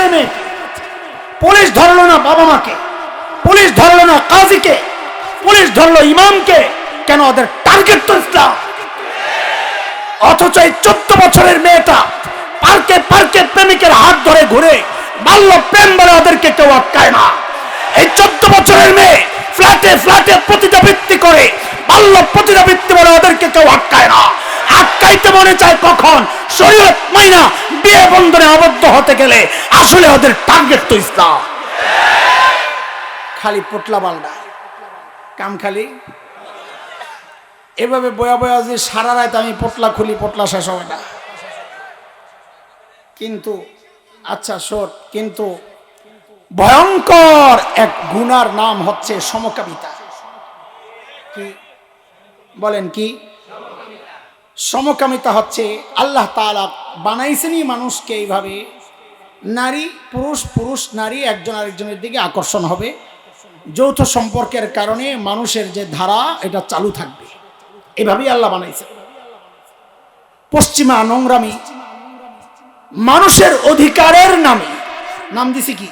ছেলে মেয়েকে, পুলিশ ধরলো না বাবা মাকে, পুলিশ ধরলো না কাজীকে, পুলিশ ধরলো ইমামকে, কেন? ওদের টার্গেট তো ইসলাম। অথচ এই 14 বছরের মেয়েটা পার্কে পার্কে প্রেমিকের হাত ধরে ঘুরে বাল্য প্রেম বলে ওদেরকে কেউ আটকায় না। এই 14 বছরের মেয়ে ফ্ল্যাটে ফ্ল্যাটে পতিতাবৃত্তি করে বাল্য পতিতাবৃত্তি বলে ওদেরকে কেউ আটকায় না। আটকাইতে মনে চায় কখন? শরীয়ত মাইনা বিয়ে বন্ধনে আবদ্ধ হতে গেলে আসলে ওদের টার্গেট তো ইসলাম। খালি পোটলা বালডা কাম, খালি এভাবে বয়া বয়া যে সারা রাত আমি পোটলা খুলি, পোটলা শেষ হবে না। কিন্তু আচ্ছা শোট, কিন্তু ভয়ঙ্কর এক গুনার নাম হচ্ছে সমকামিতা। কি বলেন? কি সমকামিতা? হচ্ছে আল্লাহ তাআলা বানাইছেনই মানুষকে এইভাবে, নারী পুরুষ, পুরুষ নারী একজন আরেকজনের দিকে আকর্ষণ হবে, যৌথ সম্পর্কের কারণে মানুষের যে ধারা এটা চালু থাকবে, এভাবেই আল্লাহ বানাইছে। পশ্চিমা নোংরামি মানুষের অধিকারের নামে নাম দিছে কি?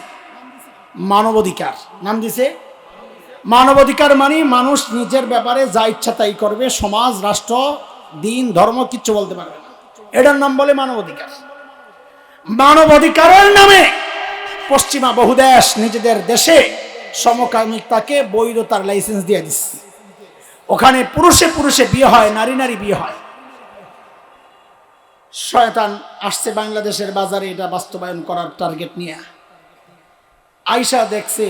মানবাধিকার। নাম দিছে মানবাধিকার। মানে মানুষ নিজের ব্যাপারে যা ইচ্ছা তাই করবে, সমাজ রাষ্ট্র দিন ধর্ম কিচ্ছু বলতে পারবে না, এটার নাম বলে মানবাধিকার। মানবাধিকারের নামে পশ্চিমা বহু দেশ নিজেদের দেশে সমকামিতাকে বৈধতার লাইসেন্স দিয়ে দিচ্ছে। ওখানে পুরুষে পুরুষে বিয়ে হয়, নারী নারী বিয়ে হয়। শয়তান আসছে বাংলাদেশের বাজারে এটা বাস্তবায়ন করার টার্গেট নিয়ে। আয়সা দেখছে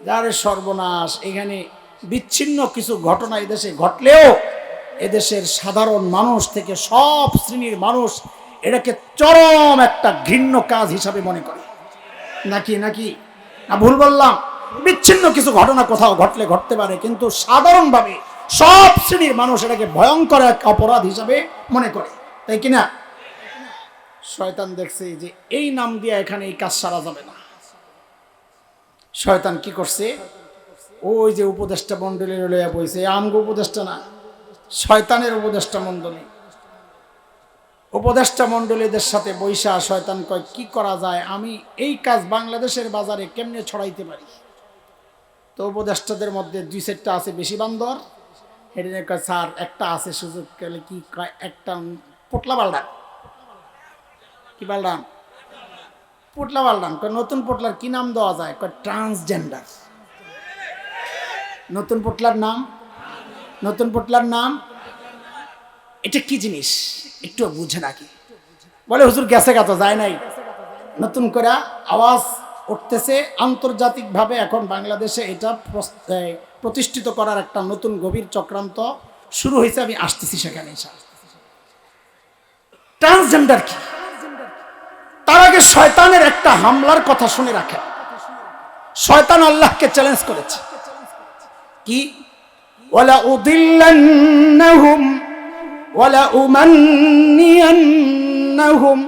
যারে সর্বনাশ, এখানে বিচ্ছিন্ন কিছু ঘটনা এদেশে ঘটলেও এদেশের সাধারণ মানুষ থেকে সব শ্রেণীর মানুষ এটাকে চরম একটা ঘৃণ্য কাজ হিসাবে মনে করে। নাকি নাকি না ভুল বললাম? বিচ্ছিন্ন কিছু ঘটনা কোথাও ঘটলে ঘটতে পারে, কিন্তু সাধারণভাবে সব শ্রেণীর মানুষ এটাকে ভয়ঙ্কর এক অপরাধ হিসাবে মনে করে, তাই কিনা? শয়তান দেখছে যে এই নাম দিয়ে এখানে এই কাজ সারা যাবে না। শয়তান কি করছে? ওই যে উপদেষ্টা মন্ডলীর লইয়া বইছে, আমগো উপদেষ্টা না, শয়তানের উপদেষ্টা মন্ডলী। উপদেষ্টা মন্ডলীদের সাথে বৈশা শয়তান কয় কি করা যায়, আমি এই কাজ বাংলাদেশের বাজারে কেমনে ছড়াইতে পারি। তো উপদেষ্টাদের মধ্যে 2-4টা আছে বেশি বান্দর, হেডিনে কয় স্যার একটা আছে সুযোগ, গেলে কি কয় একটা পোটলা বালডা। কি বালডান? পোটলা বালডান। কয় নতুন পোটলার কি নাম দেওয়া যায়? কয় ট্রান্সজেন্ডার। নতুন পোটলার নাম, নতুন পোটলার নাম এটা কি জিনিস একটু বুঝে নাকি? বলে হুজুর গেছে গাতো যায় নাই, নতুন করে আওয়াজ উঠতেছে আন্তর্জাতিকভাবে। এখন বাংলাদেশে এটা প্রতিষ্ঠিত করার একটা নতুন গভীর চক্রান্ত শুরু হয়েছে, আমি আসতেছি সেখানে। ট্রান্সজেন্ডার কি? তার আগে শয়তানের একটা হামলার কথা শুনে রাখেন। শয়তান আল্লাহকে চ্যালেঞ্জ করেছে কি? ওয়ালা উদিল্লান্নাহুম ওয়ালা উমান্নিয়ান্নাহুম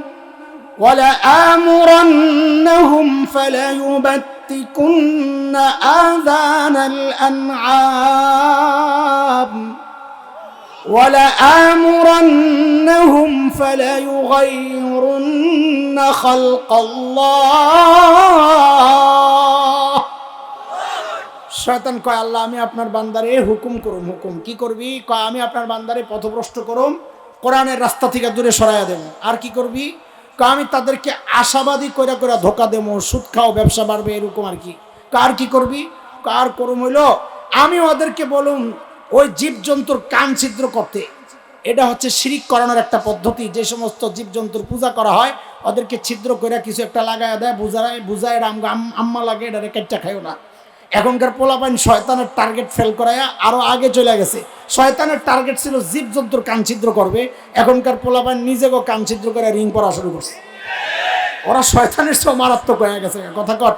ওয়ালা আমুরান্নাহুম ফালায়ুবাত্তিকুন্না আযানাল আনআম ওয়ালা আমুরান্নাহুম ফালায়ুগাইয়িরুন্না খালকাল্লাহ। শয়তান কয় আল্লাহ আমি আপনার বান্দারে হুকুম করুম। হুকুম কি করবি? কয় আমি আপনার বান্দারে পথভ্রষ্ট করুম, কোরআনের রাস্তা থেকে দূরে সরাইয়া দেব। আর কি করবি? কয় আমি তাদেরকে আশাবাদী করে করে ধোকা দেবো, সুদ খাও ব্যবসা বাড়বে, এরকম আর কি। কার কি করবি? কার করুম হইল আমি ওদেরকে বলুম ওই জীবজন্তুর কান ছিদ্র করতে। এটা হচ্ছে শিরিক করানোর একটা পদ্ধতি। যে সমস্ত জীবজন্তুর পূজা করা হয় ওদেরকে ছিদ্র করে কিছু একটা লাগায় দেয়, বুঝায় আম্মা লাগে, এটা কেটটা খাইও না। এখনকার পোলাপাইন শয়তানের টার্গেট ফেল করায় আরো আগে চলে গেছে। শয়তানের টার্গেট ছিল জীবজন্তুর কান ছিদ্র করবে, এখনকার পোলাপাইন নিজেকেও কান ছিদ্র করে রিং পরা শুরু করছে। ওরা শয়তানের সব মারাত্মক হয়ে গেছে। কথা কর,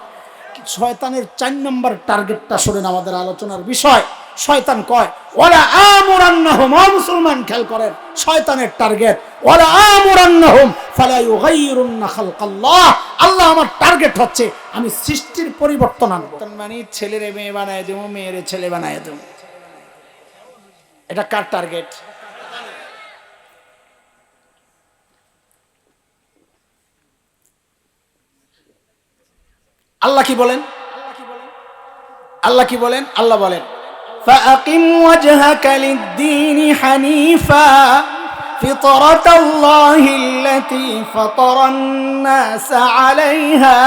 শয়তানের 4 নম্বর টার্গেটটা শুনেন আমাদের আলোচনার বিষয়। শয়তান কয় ওয়ালা আমুরান্নাহুম, ও মুসলমান খেয়াল করেন শয়তানের টার্গেট ওয়ালা আমুরান্নাহুম ফালা ইউগাইয়িরুন্না খালকাল্লাহ। আল্লাহ আমার টার্গেট হচ্ছে আমি সৃষ্টির পরিবর্তন আনবো। মানে ছেলেরে মেয়ে বানায় দেবো, মেয়েরে ছেলে বানায় দেবো। এটা কার টার্গেট? আল্লাহ কি বলেন? আল্লাহ কি বলেন? আল্লাহ বলেন فأقم وجهك للدين حنيفا فطرة الله التي فطر الناس عليها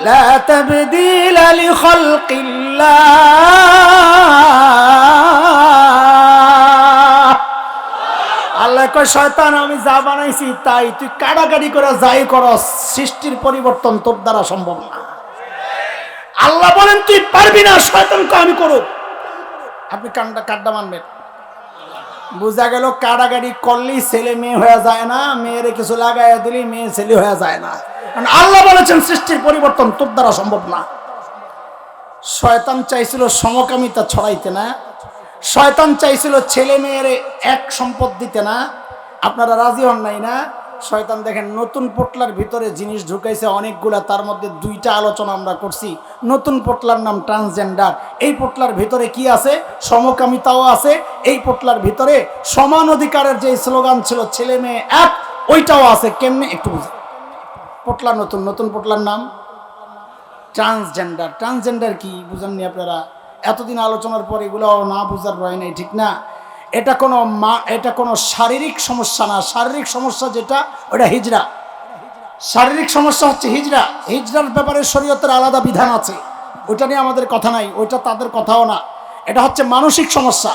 لا تبديل لخلق الله আল্লাহ কয় শয়তান আমি যা বানাইছি তাই তুই কাড়াকাড়ি করে যাই করস, সৃষ্টির পরিবর্তন তোর দ্বারা সম্ভব না। আল্লাহ বলেন তুই পারবি না, শয়তানকে আমি করব। আপনি কাড্ডা মানবেন? বুঝা গেল কাড়াকাড়ি করলেই ছেলে মেয়ে হয়ে যায় না, মেয়েরে কিছু লাগাইয়া দিলেই মেয়ে ছেলে হয়ে যায় না। কারণ আল্লাহ বলেছেন সৃষ্টির পরিবর্তন তোর দ্বারা সম্ভব না। শয়তান চাইছিল সমকামিতা ছড়াইতে না, শয়তান চাইছিল ছেলে মেয়েরে এক সম্পদ দিতে না। আপনারা রাজি হন নাই না? শয়তান দেখেন নতুন পোটলার ভিতরে জিনিস ঢুকাইছে অনেকগুলা, তার মধ্যে দুইটা আলোচনা আমরা করছি। নতুন পোটলার নাম ট্রান্সজেন্ডার। এই পোটলার ভিতরে কি আছে? সমকামিতাও আছে। এই পোটলার ভিতরে সমান অধিকারের যে স্লোগান ছিল ছেলে মেয়ে এক, ওইটাও আছে। কেমনে একটু বুঝে পোটলা নতুন পোটলার নাম ট্রান্সজেন্ডার। ট্রান্সজেন্ডার কি বুঝেননি আপনারা? এতদিন আলোচনার পর এগুলো না বুঝার রয় নাই, ঠিক না? এটা কোনো শারীরিক সমস্যা না। শারীরিক সমস্যা যেটা ওটা হিজড়া। শারীরিক সমস্যা হচ্ছে হিজড়া। হিজড়ার ব্যাপারে শরীয়তের আলাদা বিধান আছে, ওইটা নিয়ে আমাদের কথা নাই, ওইটা তাদের কথাও না। এটা হচ্ছে মানসিক সমস্যা।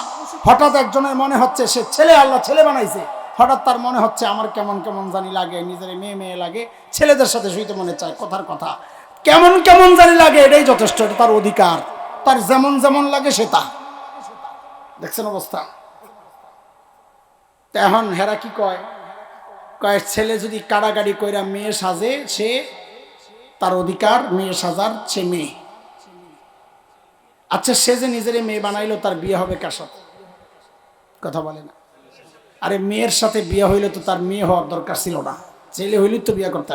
হঠাৎ একজনের মনে হচ্ছে সে ছেলে, আল্লাহ ছেলে বানাইছে, হঠাৎ তার মনে হচ্ছে আমার কেমন কেমন জানি লাগে, নিজের মেয়ে লাগে, ছেলেদের সাথে শুইতে মনে চায়। কথার কথা কেমন কেমন জানি লাগে, এটাই যথেষ্ট। এটা তার অধিকার, তার যেমন যেমন লাগে সে তা। দেখছেন অবস্থা? এখন হেরা কি কয়? ছেলে যদি কাড়াকাড়ি কইরা মেয়ে সাজে, সে তার অধিকার মেয়ে সাজার, সে মেয়ে। আচ্ছা, সে যে নিজের মেয়ে বানাইলো, তার বিয়ে হবে কার সাথে? কথা বলে না। আরে মেয়ের সাথে বিয়ে হইলে তো তার মেয়ে হওয়ার দরকার ছিল না, ছেলে হইলে তো বিয়ে করতে।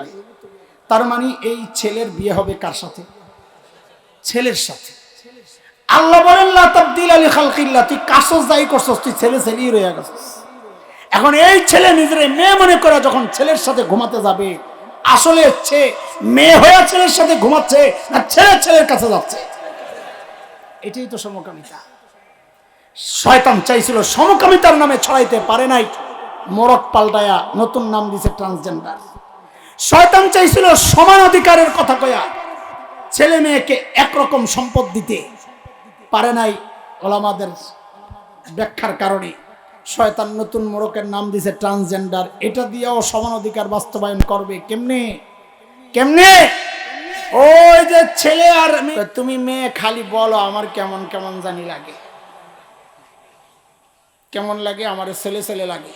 তার মানে এই ছেলের বিয়ে হবে কার সাথে? ছেলের সাথে। আল্লাহ বলেন লা তাবদীলা লিখালকিল্লাহ, তুই কাসস যাই করছস, তুই ছেলেই রয়ে গেছস। এখন এই ছেলে নিজের মেয়ে মনে করে যখন ছেলের সাথে ঘুমাতে যাবে, আসলে মেয়ে হয়ে ছেলের সাথে ঘুমাচ্ছে না ছেলের কাছে যাচ্ছে? এটাই তো সমকামিতা। শয়তান চাইছিল সমকামিতার নামে ছড়াইতে পারে নাই, মোরক পাল্টায়া নতুন নাম দিছে ট্রান্সজেন্ডার। শয়তান চাইছিল সমান অধিকারের কথা কয়া ছেলে মেয়েকে একরকম সম্পদ দিতে পারে নাই। ওলামাদের ব্যাখ্যার কারণে শয়তান নতুন মোড়কের নাম দিছে ট্রান্সজেন্ডার। এটা দিয়েও সমান অধিকার বাস্তবায়ন করবে কেমনে? ওই যে ছেলে আর তুমি মেয়ে খালি বলো আমার কেমন কেমন জানি লাগে, কেমন লাগে, আমার ছেলে লাগে।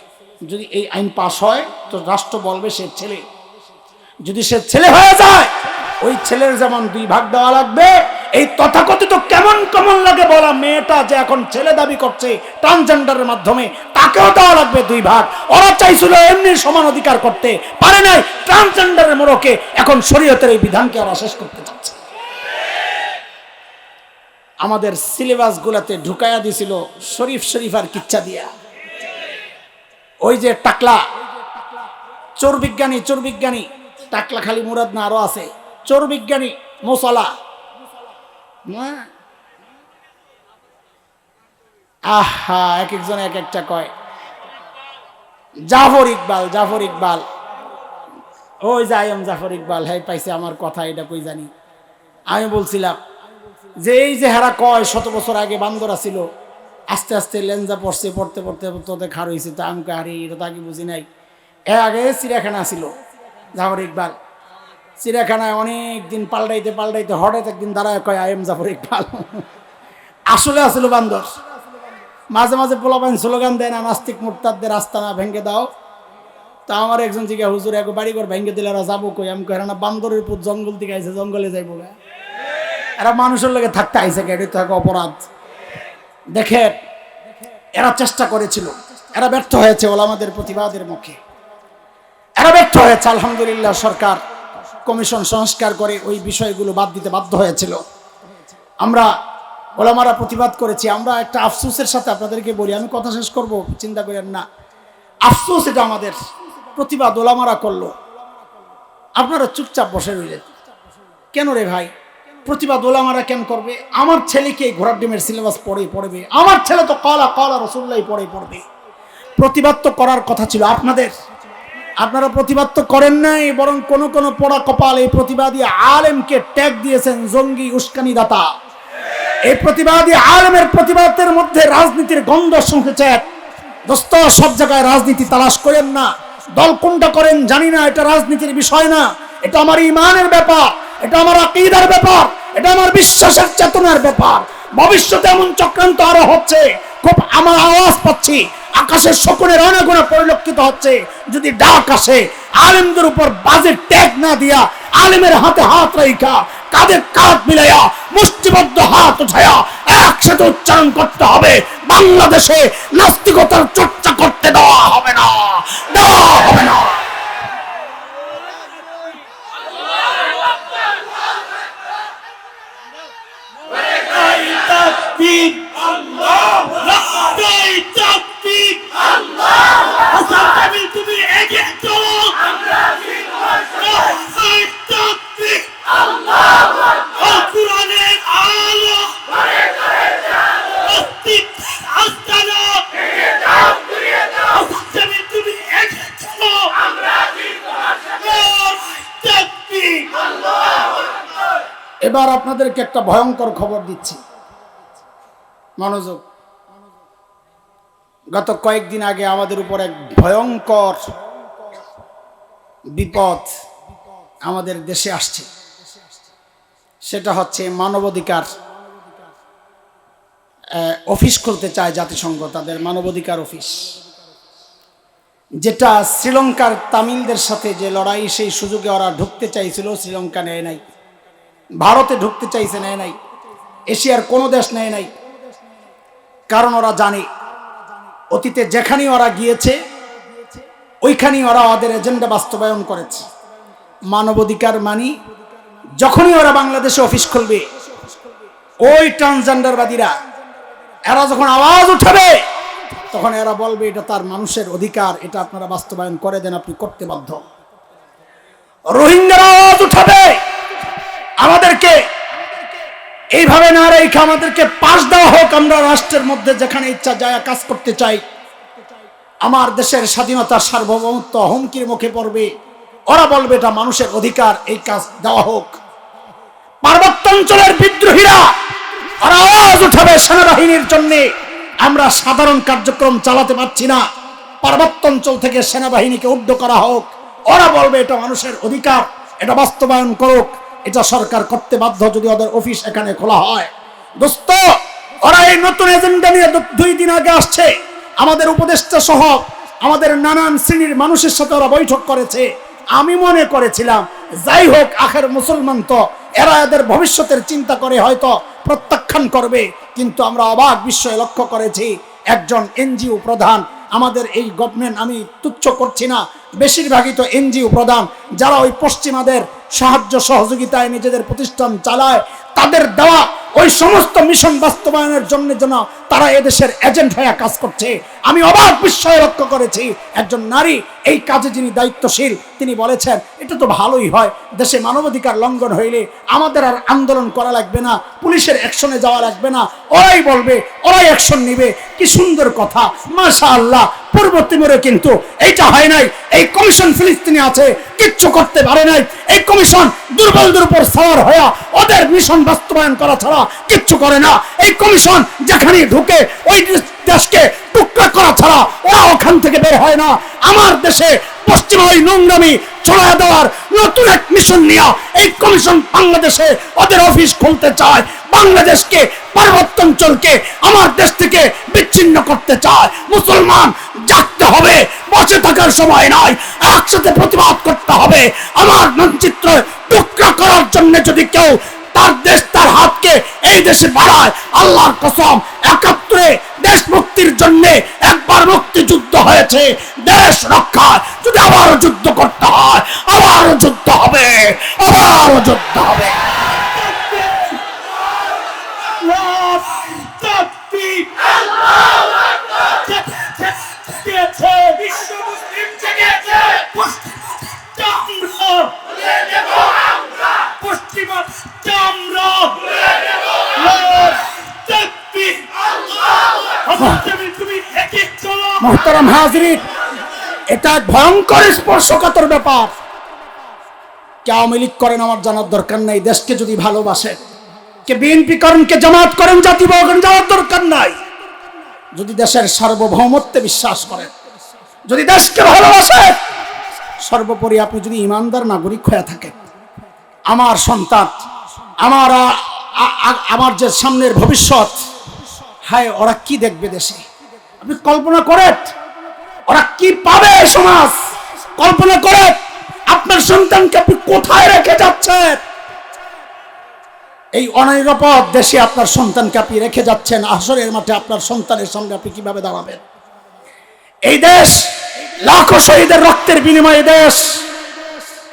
যদি এই আইন পাশ হয় তো রাষ্ট্র বলবে সে ছেলে। যদি সে ছেলে হয়ে যায়, ওই ছেলের যেমন 2 ভাগ দেওয়া লাগবে। এই তথাকথিত কেমন লাগে বলা মেয়েটা যে এখন ছেলে দাবি করছে ট্রান্সজেন্ডারের মাধ্যমে, তাকেও দেওয়া লাগবে 2 ভাগ। ওরা চাইছিল এমনি সমান অধিকার করতে পারে নাই, ট্রান্সজেন্ডারের মোড়কে এখন শরীয়তের এই বিধানকে ওরা শেষ করতে চাচ্ছে। আমাদের সিলেবাস গুলাতে ঢুকাইয়া দিছিল শরীফ আর কিচ্ছা দিয়া। ওই যে টাকলা চোর বিজ্ঞানী টাকলা খালি মুরাদ না, আরো আছে চোর বিজ্ঞানী মোসালা। আহা, এক একজন এক একটা কয়। জাফর ইকবাল, ওই যে আইএম জাফর ইকবাল, হ্যাঁ পাইছে আমার কথা। এটা কই জানি, আমি বলছিলাম যে এই যে হেরা কয় 100 বছর আগে বান্দর ছিল, আস্তে আস্তে লেঞ্জা পড়তে খার হয়েছে। তা আমি হারি, এটা তো আগে বুঝি নাই। এর আগে চিড়িয়াখানা ছিল জাফর ইকবাল, চিড়িয়াখানায় অনেক দিন পাল্টাইতে হঠাৎ একদিন দাঁড়ায় কয় আই এম জাফর ইকবাল। আসলে আসল বান্দর। মাঝে মাঝে পোলাপাইন স্লোগান দেয় না, নাস্তিক মুরতাদদের আস্তানা ভেঙে দাও। তা আমার একজন জিজ্ঞাসা, হুজুর এক বাড়িঘর ভেঙে দিলে এরা যাবো কই? আমি কই না, বান্দরের উপর জঙ্গল থেকে আইসে, জঙ্গলে যাইব। এরা মানুষের লগে থাকতে আইসে, এটা তো এক অপরাধ। দেখেন, এরা চেষ্টা করেছিল, এরা ব্যর্থ হয়েছে ওলামাদের প্রতিবাদের মুখে। এরা ব্যর্থ হয়েছে। আলহামদুলিল্লাহ সরকার কমিশন সংস্কার করে ওই বিষয়গুলো বাদ দিতে বাধ্য হয়েছিল। আমরা ওলামারা প্রতিবাদ করেছি। আমরা একটা আফসোসের সাথে আপনাদেরকে বলি, আমি কথা শেষ করব, চিন্তা করেন না। আফসোস, এটা আমাদের প্রতিবাদ ওলামারা করলো, আপনারা চুপচাপ বসে রইলেন কেন রে ভাই? প্রতিবাদ ওলামারা কেন করবে? আমার ছেলেকে ঘোড়ার ডিমের সিলেবাস পড়বে, আমার ছেলে তো কলা রাসূলুল্লাহ পড়বে। প্রতিবাদ তো করার কথা ছিল আপনাদের, আপনারা প্রতিবাদ তো করেন নাই, বরং কোন পোড়া কপাল এই প্রতিবাদী আলেমকে ট্যাগ দিয়েছেন জঙ্গি উস্কানিদাতা। এই প্রতিবাদী আলেমের প্রতিবাদের মধ্যে রাজনীতির গন্ধ শুঁকেছে। দোস্ত, সব জায়গায় রাজনীতি তালাশ করেন না। দল কোনটা করেন জানি না, এটা রাজনীতির বিষয় না। এটা আমার ঈমানের ব্যাপার, এটা আমার আকীদার ব্যাপার, এটা আমার বিশ্বাসের চেতনার ব্যাপার। ভবিষ্যতে এমন চক্রান্ত আরো হচ্ছে, খুব আমার আওয়াজ পাচ্ছি, আকাশের শকুনের অনাগুণা পরিলক্ষিত হচ্ছে। যদি ডাক আসে, আলেমদের উপর বাজে ট্যাগ না দিয়া আলেমের হাতে হাত রাইখা কাঁধে কাঁধ মিলাইয়া মুষ্টিবদ্ধ হাত উঠাইয়া একসাথে উচ্চারণ করতে হবে, বাংলাদেশে নাস্তিকতার চর্চা করতে দেওয়া হবে না, দেওয়া হবে না। এবার আপনাদেরকে একটা ভয়ঙ্কর খবর দিচ্ছি, মনোযোগ। গত কয়েকদিন আগে আমাদের উপর এক ভয়ঙ্কর বিপদ আমাদের দেশে আসছে। সেটা হচ্ছে মানবাধিকার অফিস খুলতে চায় জাতিসংঘ, তাদের মানবাধিকার অফিস, যেটা শ্রীলঙ্কার তামিলদের সাথে যে লড়াই, সেই সুযোগে ওরা ঢুকতে চাইছিল, শ্রীলঙ্কা নেয় নাই। ভারতে ঢুকতে চাইছে, নেয় নাই। এশিয়ার কোনো দেশ নেয় নাই, কারণ ওরা জানে অতীতে যেখানেই ওরা গিয়েছে ওইখানেই ওরা ওদের এজেন্ডা বাস্তবায়ন করেছে। মানবাধিকার মানি, যখনই ওরা বাংলাদেশে অফিস খুলবে, ওই ট্রান্সজেন্ডারবাদীরা এরা যখন আওয়াজ উঠাবে, তখন এরা বলবে এটা তার মানুষের অধিকার, এটা আপনারা বাস্তবায়ন করে দেন, আপনি করতে বাধ্য। রোহিঙ্গারা আওয়াজ উঠাবে, আমাদেরকে এইভাবে না রেখে আমাদেরকে পাশ দেওয়া হোক, আমরা রাষ্ট্রের মধ্যে যেখানে ইচ্ছা যায় কাজ করতে চাই। আমার দেশের স্বাধীনতা সার্বভৌমত্ব হুমকির মুখে পড়বে, ওরা বলবে এটা মানুষের অধিকার, এই কাজ দেওয়া হোক। পার্বত্য অঞ্চলের বিদ্রোহীরা ওরা আওয়াজ উঠাবে সেনাবাহিনীর জন্য, আমরা সাধারণ কার্যক্রম চালাতে পারছি না, পার্বত্য অঞ্চল থেকে সেনাবাহিনীকে উদ্ধ করা হোক। ওরা বলবে এটা মানুষের অধিকার, এটা বাস্তবায়ন করুক, এটা সরকার করতে বাধ্য যদি ওদের অফিস এখানে খোলা হয়। দোস্ত, ওরা এই নতুন এজেন্ডা নিয়ে 2 দিন আগে আসছে। আমাদের উপদেষ্টা সহ আমাদের নানান শ্রেণীর মানুষের সাথে ওরা বৈঠক করেছে। আমি মনে করেছিলাম যাই হোক, আখের মুসলমান তো, এরা এদের ভবিষ্যতের চিন্তা করে হয়তো প্রত্যাখ্যান করবে। কিন্তু আমরা অবাক বিস্ময়ে লক্ষ্য করেছি, একজন এনজিও প্রধান, আমাদের এই গভর্নমেন্ট, আমি তুচ্ছ করছি না, বেশিরভাগই তো এনজিও প্রধান, যারা ওই পশ্চিমাদের সাহায্য সহযোগিতায় নিজেদের প্রতিষ্ঠান চালায়, তাদের দেওয়া ওই সমস্ত মিশন বাস্তবায়নের জন্য যেন তারা এদেশের এজেন্ট হয়ে কাজ করছে। আমি অবাক বিস্ময়ে লক্ষ্য করেছি, একজন নারী এই কাজে যিনি দায়িত্বশীল, তিনি বলেছেন এটা তো ভালোই হয়, দেশে মানবাধিকার লঙ্ঘন হইলে আমাদের আর আন্দোলন করা লাগবে না, পুলিশের অ্যাকশনে যাওয়া লাগবে না, ওরাই বলবে, ওরাই অ্যাকশন নিবে। কি সুন্দর কথা, মাশাআল্লাহ। পূর্ব তিমুরে কিন্তু এইটা হয় নাই। এই কমিশন ফিলিস্তিনে আছে, কিচ্ছু করতে পারে নাই। এই কমিশন দুর্বলদের উপর সওয়ার হয়ে ওদের মিশন বাস্তবায়ন করা ছাড়া কিচ্ছু করে না। এই কমিশন যেখানে ঢুকে ওই দেশকে টুকরা করা ছাড়া ওরা ওখান থেকে বের হয় না। আমার দেশে পশ্চিমা ওই নোংরামি ছড়ায় দেওয়ার নতুন এক মিশন নিয়ে এই কমিশন বাংলাদেশে ওদের অফিস খুলতে চায়, বাংলাদেশকে, পার্বত্য অঞ্চলকে আমার দেশ থেকে বিচ্ছিন্ন করতে চায়। মুসলমান জাগতে হবে, বসে থাকার সময় নয়, একসাথে প্রতিবাদ করতে হবে। আমার মানচিত্র টুকরা করার জন্য যদি কেউ তার দেশ, তার হাতকে এই দেশে বাড়ায়, আল্লাহর কসম, 71-এ দেশ মুক্তির জন্য একবার মুক্তিযুদ্ধ হয়েছে, দেশ রক্ষায় যদি আবারও যুদ্ধ করতে হয়, আবারও যুদ্ধ হবে, আবারও যুদ্ধ হবে। মুহতারাম হাজরিন, এটা ভয়ঙ্কর স্পর্শকাতর ব্যাপার। কে আওয়ামী লীগ করেন আমার জানার দরকার নাই, দেশকে যদি ভালোবাসে। কে বিএনপি করেন, কে জামাত করেন, জাতীয় করেন, জানার দরকার নাই। যদি দেশের সার্বভৌমত্বে বিশ্বাস করেন, যদি দেশকে ভালোবাসে, সর্বোপরি আপনি যদি ইমানদার নাগরিক হয়ে থাকেন, আমার সন্তান, আমার যে সামনের ভবিষ্যৎ, হায় ওরা কি দেখবে দেশে, আপনি কল্পনা করেন ওরা কি পাবে সমাজ। কল্পনা করেন আপনার সন্তানকে আপনি কোথায় রেখে যাচ্ছেন। এই অনিরাপদ দেশে আপনার সন্তানকে আপনি রেখে যাচ্ছেন, হাসরের মাঠে আপনার সন্তানের সঙ্গে আপনি কিভাবে দাঁড়াবেন। এই দেশ লাখো শহীদের রক্তের বিনিময়ে দেশ,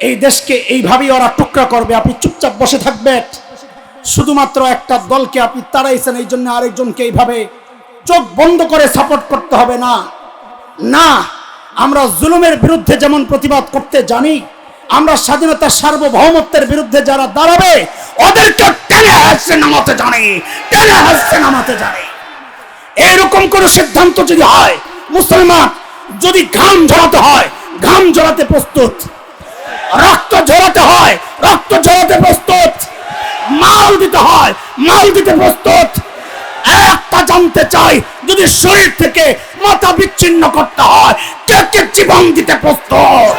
এই দেশকে এইভাবেই ওরা টুকরা করবে। আপনি চুপচাপ বসে থাকবেন। শুধুমাত্র একটা দলকে আপনি তাড়াইছেন, এই জন্য আরেকজনকে এইভাবে চোখ বন্ধ করে সাপোর্ট করতে হবে না। না, আমরা জুলুমের বিরুদ্ধে যেমন প্রতিবাদ করতে জানি, আমরা স্বাধীনতার সার্বভৌমত্বের বিরুদ্ধে যারা দাঁড়াবে ওদেরকে টেনে হাসছে নামাতে জানি, টেনে হাসছে নামাতে জানি। এরকম কোন সিদ্ধান্ত যদি হয়, মুসলমান যদি ঘাম ঝরাতে হয় ঘাম ঝরাতে প্রস্তুত, রক্ত ঝরাতে হয় রক্ত ঝরাতে প্রস্তুত, মাল দিতে হয় মাল দিতে প্রস্তুত। একটা জানতে চাই, যদি শরীর থেকে মাথা বিচ্ছিন্ন করতে হয়, কে কে জীবন দিতে প্রস্তুত?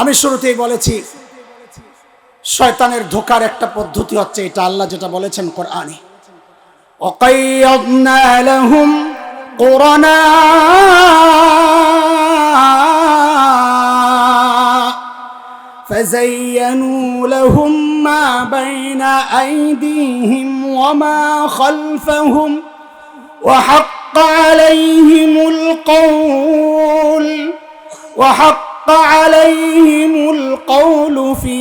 আমি শুরুতেই বলেছি, শয়তানের ধোকার একটা পদ্ধতি হচ্ছে এটা, আল্লাহ যেটা বলেছেন কোরআনে, وَقَيَّضْنَا لَهُمْ قُرَنَاءَ فَزَيَّنُوا لَهُم مَّا بَيْنَ أَيْدِيهِمْ وَمَا خَلْفَهُمْ وَحَقَّ عليهم القول في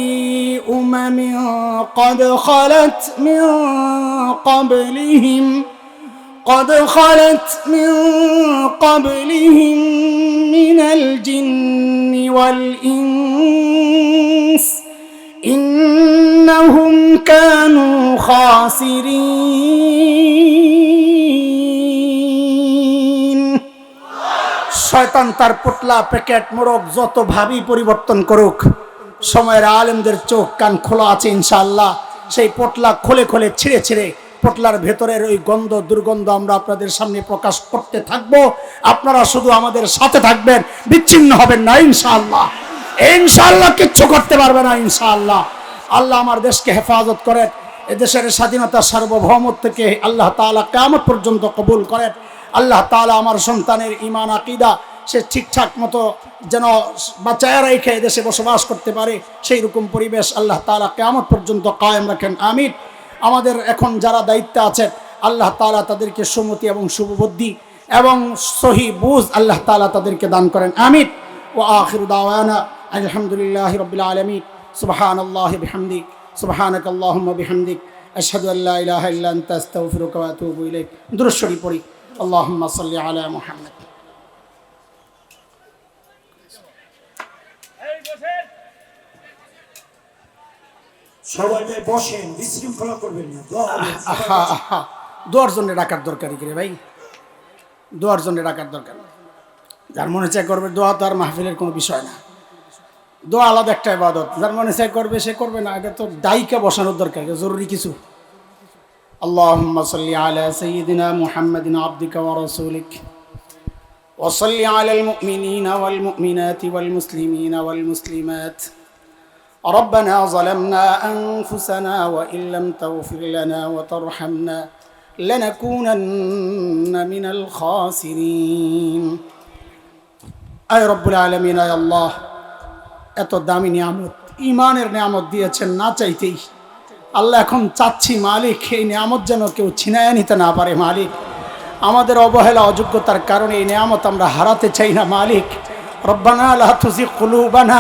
قد خلت من قبلهم من الجن والإنس إنهم كانوا خاسرين। শয়তান তার পুতলা প্যাকেট মোড়ক যত ভাবি পরিবর্তন করুক, সময়ের আলেমদের চোখ কান খোলা আছে ইনশাআল্লাহ। সেই পোটলা খুলে খুলে ছিঁড়ে ছিঁড়ে পোটলার ভেতরের ওই গন্ধ দুর্গন্ধ আমরা আপনাদের সামনে প্রকাশ করতে থাকব। আপনারা শুধু আমাদের সাথে থাকবেন, বিচ্ছিন্ন হবেন না ইনশাআল্লাহ। ইনশাআল্লাহ কিচ্ছু করতে পারবে না ইনশাআল্লাহ। আল্লাহ আমার দেশকে হেফাজত করেন, এদেশের স্বাধীনতা সার্বভৌমত্ব থেকে আল্লাহ তাআলা কিয়ামত পর্যন্ত কবুল করেন। আল্লাহ তাআলা আমার সন্তানের ঈমান আকীদা সে ঠিকঠাক মতো যেন বাঁচায় রেখে দেশে বসবাস করতে পারে, সেই রকম পরিবেশ আল্লাহ তাআলা কিয়ামত পর্যন্ত কায়েম রাখেন, আমিন। আমাদের এখন যারা দায়িত্বে আছেন, আল্লাহ তাআলা তাদেরকে সুমতি এবং শুভবুদ্ধি এবং সহি বুঝ আল্লাহ তাআলা তাদেরকে দান করেন, আমিন। ওয়া আখিরু দাওয়ানা আলহামদুলিল্লাহি রাব্বিল আলামিন। সুবহানাল্লাহি বিহামদি, সুবহানাকাল্লাহুম্মা বিহামদিক, আশহাদু আল্লা ইলাহা ইল্লা আনতা আস্তাগফিরুকা ওয়া আতুবু ইলাইক। দুরূদ শরীফ পড়ি। আল্লাহুম্মা সাল্লি আলা মুহাম্মদ। সবাই বসেন, বিশৃঙ্খলা করবেন না। দোয়ার জন্য ডাকার দরকার কি রে ভাই? দোয়ার জন্য ডাকার দরকার। যার মনে চাই করবে, দোয়া তো আর মাহফিলের কোনো বিষয় না। দোয়া আলাদা একটা ইবাদত, যার মনে চাই করবে সে করবে না। আগে তো দায়িকা বসানোর দরকার, জরুরি কিছু। আল্লাহুম্মা সাল্লি আলা সাইয়্যিদিনা মুহাম্মাদিন আবদিকা ওয়া রাসূলিক ওয়া সাল্লি আলাল মুমিনিনা ওয়াল মুমিনাতি ওয়াল মুসলিমিনা ওয়াল মুসলিমাত। ربنا ظلمنا أنفسنا وإن لم تغفر لنا وترحمنا لنكونن من الخاسرين। أي رب العالمين يا الله, এত দামি নিয়ামত, ইমানের নিয়ামত দিয়েছেন না চাইতেই। আল্লাহ এখন চাচ্ছি মালিক, এই নিয়ামত যেন কেউ ছিনায় নিতে না পারে মালিক। আমাদের অবহেলা অযোগ্যতার কারণে এই নিয়ামত আমরা হারাতে চাই না মালিক। রব্বানা লা তুযিগ কুলুবানা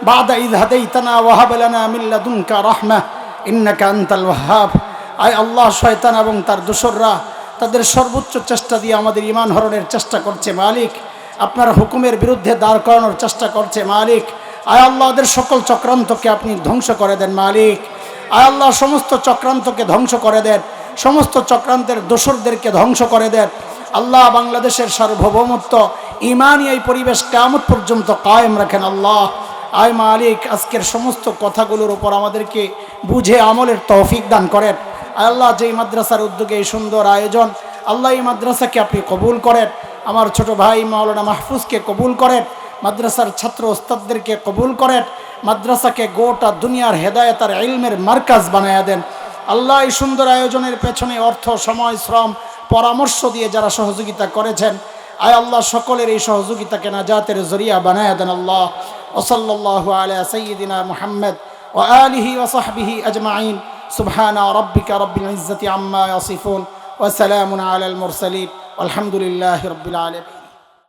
বা'দা ইয হাদাইতানা ওয়া হাব লানা মিন লাদুনকা রাহমাহ ইন্নাকা আনতাল ওয়াহ্হাব। আয় আল্লাহ, শয়তান এবং তার দোসররা তাদের সর্বোচ্চ চেষ্টা দিয়ে আমাদের ঈমান হরণের চেষ্টা করছে মালিক, আপনার হুকুমের বিরুদ্ধে দাঁড় করানোর চেষ্টা করছে মালিক। আয় আল্লাহ, ওদের সকল চক্রান্তকে আপনি ধ্বংস করে দেন মালিক। আয় আল্লাহ, সমস্ত চক্রান্তকে ধ্বংস করে দেন, সমস্ত চক্রান্তের দোসরদেরকে ধ্বংস করে দেন। আল্লাহ, বাংলাদেশের সার্বভৌমত্ব ঈমানি এই পরিবেশ কিয়ামত পর্যন্ত কায়েম রাখেন আল্লাহ। আয় মালিক, আজকের সমস্ত কথাগুলোর উপর আমাদেরকে বুঝে আমলের তৌফিক দান করেন। আল্লাহ, যেই মাদ্রাসার উদ্যোগে এই সুন্দর আয়োজন, আল্লাহ এই মাদ্রাসাকে আপনি কবুল করেন। আমার ছোট ভাই মাওলানা মাহফুজকে কবুল করেন, মাদ্রাসার ছাত্র ওস্তাদদেরকে কবুল করেন, মাদ্রাসাকে গোটা দুনিয়ার হেদায়েত আর ইলমের মার্কাজ বানায়া দেন। আল্লাহ, এই সুন্দর আয়োজনের পেছনে অর্থ, সময়, শ্রম, পরামর্শ দিয়ে যারা সহযোগিতা করেছেন, আয় আল্লাহ, সকলের এই সহযোগিতাকে নাজাতের জরিয়া বানায়া দেন আল্লাহ। ওসল্লাল্লাহু আলা সাইয়্যিদিনা মুহাম্মদ ওয়া আলিহি ওয়া সাহবিহি আজমাইন। সুবহানা রাব্বিকা রাব্বিল ইজ্জাতি আম্মা ইয়াসিফুন ওয়া সালামুন আলাল মুরসালিন ওয়ালহামদুলিল্লাহি রাব্বিল আলামিন।